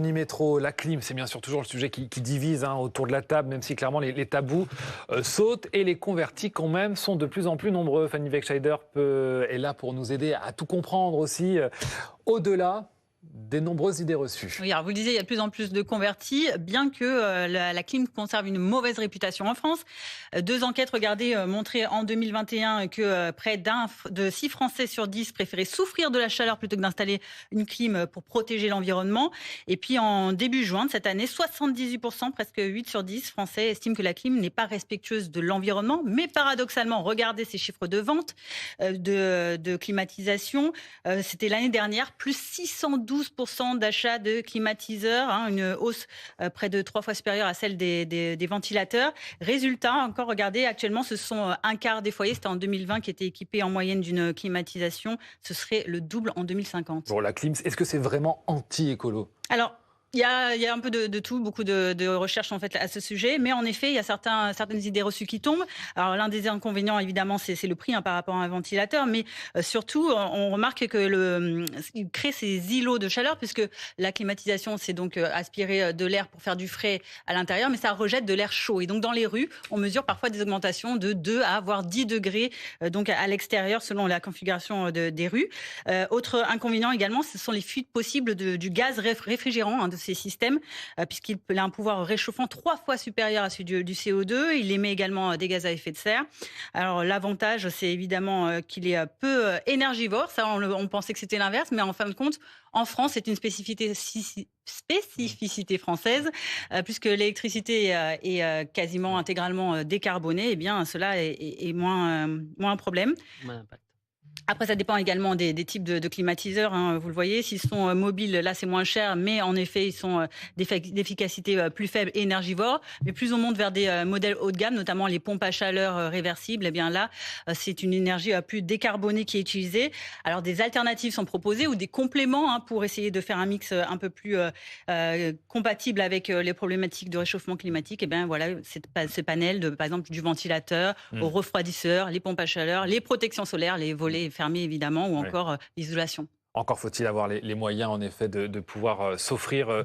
Métro, la clim, c'est bien sûr toujours le sujet qui divise autour de la table, même si clairement les tabous sautent et les convertis quand même sont de plus en plus nombreux. Fanny Wegscheider est là pour nous aider à tout comprendre aussi, au-delà des nombreuses idées reçues. Oui, alors vous le disiez, il y a de plus en plus de convertis, bien que la clim conserve une mauvaise réputation en France. Deux enquêtes regardées montraient en 2021 que près de 6 Français sur 10 préféraient souffrir de la chaleur plutôt que d'installer une clim pour protéger l'environnement. Et puis en début juin de cette année, 78%, presque 8 sur 10 Français estiment que la clim n'est pas respectueuse de l'environnement. Mais paradoxalement, regardez ces chiffres de vente de climatisation. C'était l'année dernière, plus 612% d'achat de climatiseurs, une hausse près de 3 fois supérieure à celle des ventilateurs. Résultat, encore regardez, actuellement ce sont un quart des foyers, c'était en 2020 qui étaient équipés en moyenne d'une climatisation, ce serait le double en 2050. Bon, la clim, est-ce que c'est vraiment anti-écolo ? Alors, il y a un peu de tout, beaucoup de recherches en fait à ce sujet, mais en effet, il y a certaines idées reçues qui tombent. Alors l'un des inconvénients, évidemment, c'est le prix par rapport à un ventilateur, mais surtout, on remarque que il crée ces îlots de chaleur, puisque la climatisation, c'est donc aspirer de l'air pour faire du frais à l'intérieur, mais ça rejette de l'air chaud. Et donc dans les rues, on mesure parfois des augmentations de 2 à voire 10 degrés donc à l'extérieur, selon la configuration des rues. Autre inconvénient également, ce sont les fuites possibles du gaz réfrigérant de ces systèmes, puisqu'il a un pouvoir réchauffant 3 fois supérieur à celui du CO2. Il émet également des gaz à effet de serre. Alors l'avantage, c'est évidemment qu'il est peu énergivore. Ça, on pensait que c'était l'inverse, mais en fin de compte, en France, c'est une spécificité française, puisque l'électricité est quasiment intégralement décarbonée. Eh bien, cela est moins un problème. Après, ça dépend également des types de climatiseurs, vous le voyez. S'ils sont mobiles, là, c'est moins cher, mais en effet, ils sont d'efficacité plus faible et énergivore. Mais plus on monte vers des modèles haut de gamme, notamment les pompes à chaleur réversibles, eh bien là, c'est une énergie plus décarbonée qui est utilisée. Alors, des alternatives sont proposées ou des compléments pour essayer de faire un mix un peu plus compatible avec les problématiques de réchauffement climatique. Eh bien, voilà, ce panel, par exemple, du ventilateur, au refroidisseur, les pompes à chaleur, les protections solaires, les volets fermés évidemment, ou encore l'isolation. Encore faut-il avoir les moyens, en effet, de pouvoir s'offrir